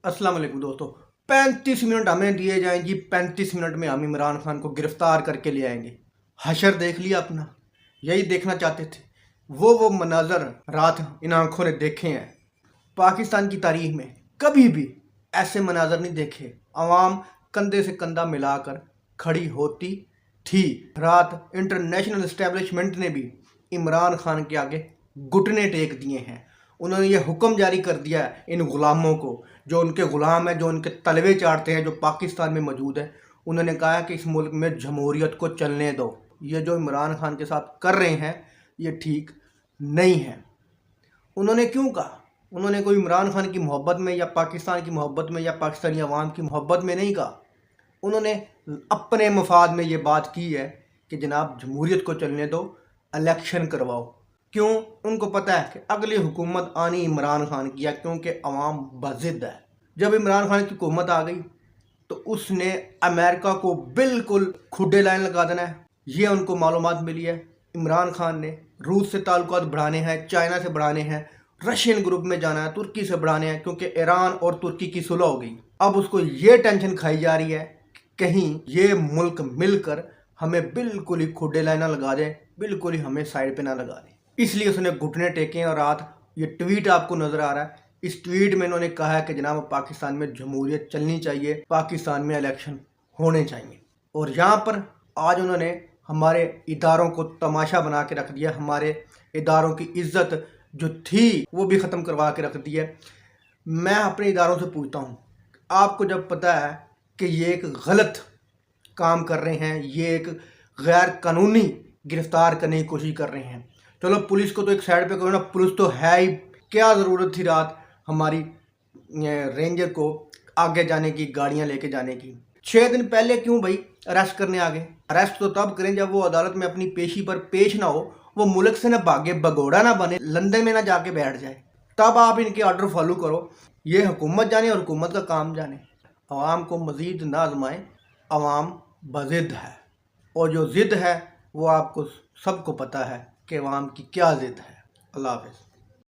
अस्सलाम वालेकुम दोस्तों। 35 मिनट हमें दिए जाएं जी, 35 मिनट में हम इमरान खान को गिरफ्तार करके ले आएंगे। हशर देख लिया अपना, यही देखना चाहते थे। वो मनाजर रात इन आंखों ने देखे हैं। पाकिस्तान की तारीख में कभी भी ऐसे मनाजर नहीं देखे। आवाम कंधे से कंधा मिलाकर खड़ी होती थी। रात इंटरनेशनल एस्टेब्लिशमेंट ने भी इमरान खान के आगे घुटने टेक दिए हैं। उन्होंने ये हुक्म जारी कर दिया है इन गुलामों को, जो उनके गुलाम हैं, जो उनके तलवे चाटते हैं, जो पाकिस्तान में मौजूद है। उन्होंने कहा है कि इस मुल्क में जमहूरियत को चलने दो। ये जो इमरान खान के साथ कर रहे हैं ये ठीक नहीं है। उन्होंने क्यों कहा? उन्होंने कोई इमरान खान की मोहब्बत में या पाकिस्तान की मोहब्बत में या पाकिस्तानी अवाम की मोहब्बत में नहीं कहा। उन्होंने अपने मफाद में ये बात की है कि जनाब जमहूरियत को चलने दो, इलेक्शन करवाओ। क्यों? उनको पता है कि अगली हुकूमत आनी इमरान खान की है, क्योंकि अवाम बज़िद है। जब इमरान खान की हुकूमत आ गई तो उसने अमेरिका को बिल्कुल खुडे लाइन लगा देना है। ये उनको मालूमात मिली है। इमरान खान ने रूस से ताल्लुकात बढ़ाने हैं, चाइना से बढ़ाने हैं, रशियन ग्रुप में जाना है, तुर्की से बढ़ाने हैं, क्योंकि ईरान और तुर्की की सुलह हो गई। अब उसको ये टेंशन खाई जा रही है कि कहीं ये मुल्क मिलकर हमें बिल्कुल ही खुडे लाइना लगा दे, बिल्कुल ही हमें साइड पे ना लगा दे। इसलिए उसने घुटने टेके हैं। और रात ये ट्वीट आपको नजर आ रहा है, इस ट्वीट में इन्होंने कहा है कि जनाब पाकिस्तान में जमहूरियत चलनी चाहिए, पाकिस्तान में इलेक्शन होने चाहिए। और यहाँ पर आज उन्होंने हमारे इदारों को तमाशा बना के रख दिया। हमारे इदारों की इज्जत जो थी वो भी ख़त्म करवा के रख दी है। मैं अपने इदारों से पूछता हूँ, आपको जब पता है कि ये एक गलत काम कर रहे हैं, ये एक गैर कानूनी गिरफ्तार करने की कोशिश कर रहे हैं, चलो पुलिस को तो एक साइड पे करो ना, पुलिस तो है ही। क्या ज़रूरत थी रात हमारी रेंजर को आगे जाने की, गाड़ियां लेके जाने की? 6 दिन पहले क्यों भाई अरेस्ट करने आ गए? अरेस्ट तो तब करें जब वो अदालत में अपनी पेशी पर पेश ना हो, वो मुल्क से ना भागे, भगोड़ा ना बने, लंदन में ना जाके बैठ जाए। तब आप इनके ऑर्डर फॉलो करो। ये हुकूमत जाने और हुकूमत का काम जाने। अवाम को मज़ीद ना आजमाएं, अवाम बज़िद है। और जो ज़िद है वो आपको सबको पता है कि अवाम की क्या ज़िद है। अल्लाह हाफ़िज़।